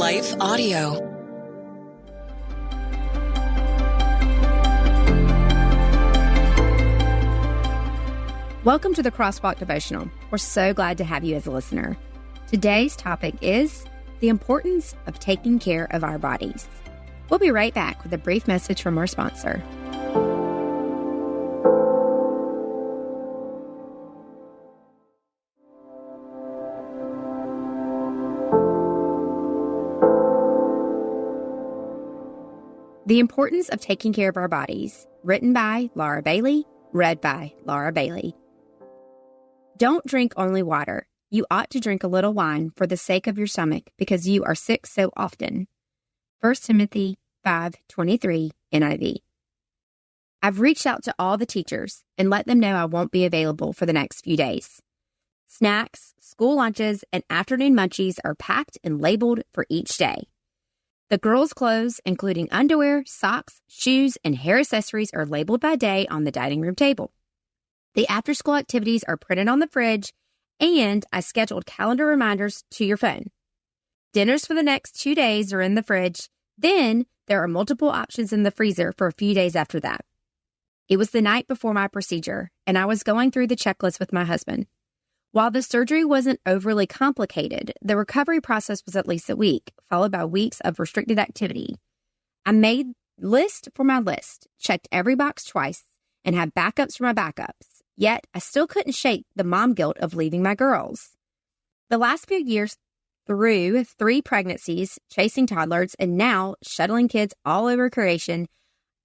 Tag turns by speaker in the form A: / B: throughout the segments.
A: Life Audio.
B: Welcome to the Crosswalk Devotional. We're so glad to have you as a listener. Today's topic is the importance of taking care of our bodies. We'll be right back with a brief message from our sponsor. The Importance of Taking Care of Our Bodies, written by Laura Bailey, read by Laura Bailey. Don't drink only water. You ought to drink a little wine for the sake of your stomach, because you are sick so often. 1 Timothy 5:23 NIV. I've reached out to all the teachers and let them know I won't be available for the next few days. Snacks, school lunches, and afternoon munchies are packed and labeled for each day. The girls' clothes, including underwear, socks, shoes, and hair accessories, are labeled by day on the dining room table. The after-school activities are printed on the fridge, and I scheduled calendar reminders to your phone. Dinners for the next 2 days are in the fridge. Then there are multiple options in the freezer for a few days after that. It was the night before my procedure, and I was going through the checklist with my husband. While the surgery wasn't overly complicated, the recovery process was at least a week, followed by weeks of restricted activity. I made list for my list, checked every box twice, and had backups for my backups. Yet, I still couldn't shake the mom guilt of leaving my girls. The last few years, through 3 pregnancies, chasing toddlers, and now shuttling kids all over creation,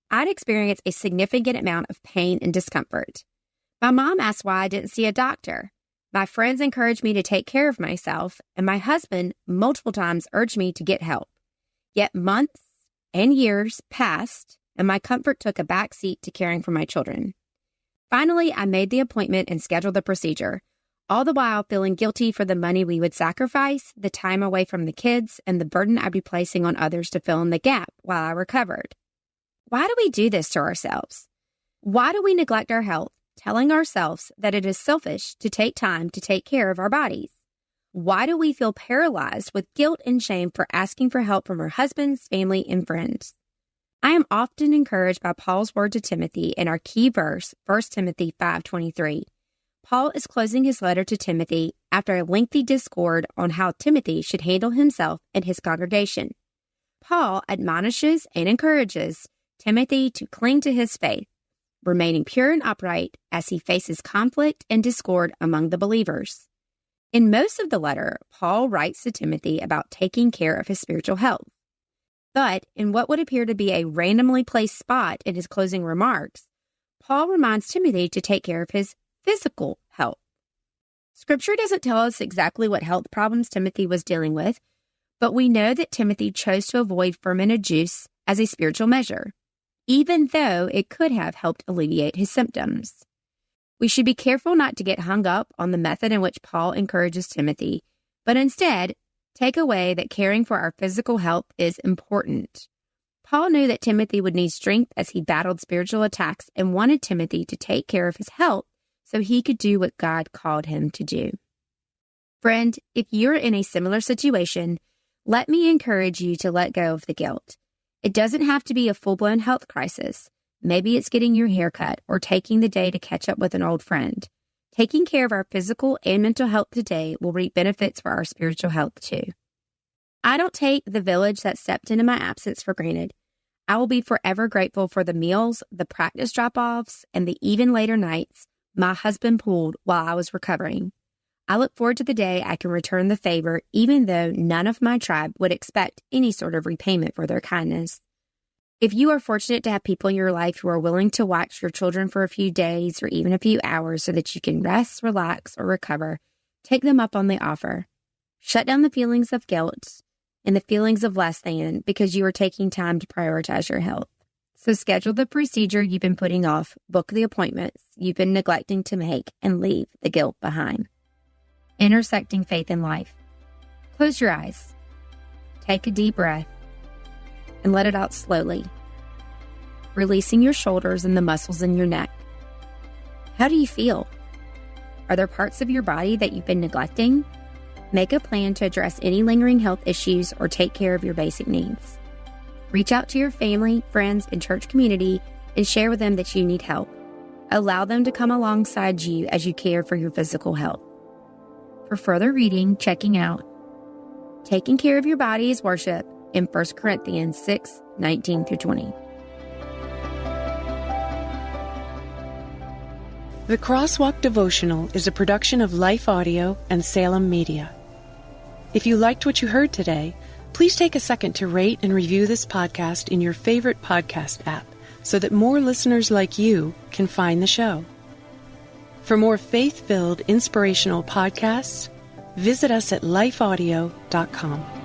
B: I'd experienced a significant amount of pain and discomfort. My mom asked why I didn't see a doctor. My friends encouraged me to take care of myself, and my husband multiple times urged me to get help. Yet months and years passed, and my comfort took a back seat to caring for my children. Finally, I made the appointment and scheduled the procedure, all the while feeling guilty for the money we would sacrifice, the time away from the kids, and the burden I'd be placing on others to fill in the gap while I recovered. Why do we do this to ourselves? Why do we neglect our health, telling ourselves that it is selfish to take time to take care of our bodies? Why do we feel paralyzed with guilt and shame for asking for help from our husbands, family, and friends? I am often encouraged by Paul's word to Timothy in our key verse, 1 Timothy 5:23. Paul is closing his letter to Timothy after a lengthy discord on how Timothy should handle himself and his congregation. Paul admonishes and encourages Timothy to cling to his faith, remaining pure and upright as he faces conflict and discord among the believers. In most of the letter, Paul writes to Timothy about taking care of his spiritual health. But in what would appear to be a randomly placed spot in his closing remarks, Paul reminds Timothy to take care of his physical health. Scripture doesn't tell us exactly what health problems Timothy was dealing with, but we know that Timothy chose to avoid fermented juice as a spiritual measure, even though it could have helped alleviate his symptoms. We should be careful not to get hung up on the method in which Paul encourages Timothy, but instead take away that caring for our physical health is important. Paul knew that Timothy would need strength as he battled spiritual attacks and wanted Timothy to take care of his health so he could do what God called him to do. Friend, if you're in a similar situation, let me encourage you to let go of the guilt. It doesn't have to be a full-blown health crisis. Maybe it's getting your hair cut or taking the day to catch up with an old friend. Taking care of our physical and mental health today will reap benefits for our spiritual health too. I don't take the village that stepped into my absence for granted. I will be forever grateful for the meals, the practice drop-offs, and the even later nights my husband pulled while I was recovering. I look forward to the day I can return the favor, even though none of my tribe would expect any sort of repayment for their kindness. If you are fortunate to have people in your life who are willing to watch your children for a few days or even a few hours so that you can rest, relax, or recover, take them up on the offer. Shut down the feelings of guilt and the feelings of less than because you are taking time to prioritize your health. So schedule the procedure you've been putting off, book the appointments you've been neglecting to make, and leave the guilt behind. Intersecting faith and life. Close your eyes. Take a deep breath and let it out slowly, releasing your shoulders and the muscles in your neck. How do you feel? Are there parts of your body that you've been neglecting? Make a plan to address any lingering health issues or take care of your basic needs. Reach out to your family, friends, and church community and share with them that you need help. Allow them to come alongside you as you care for your physical health. For further reading, checking out Taking Care of Your Body is Worship in 1 Corinthians 6:19-20.
A: The Crosswalk Devotional is a production of Life Audio and Salem Media. If you liked what you heard today, please take a second to rate and review this podcast in your favorite podcast app so that more listeners like you can find the show. For more faith-filled, inspirational podcasts, visit us at lifeaudio.com.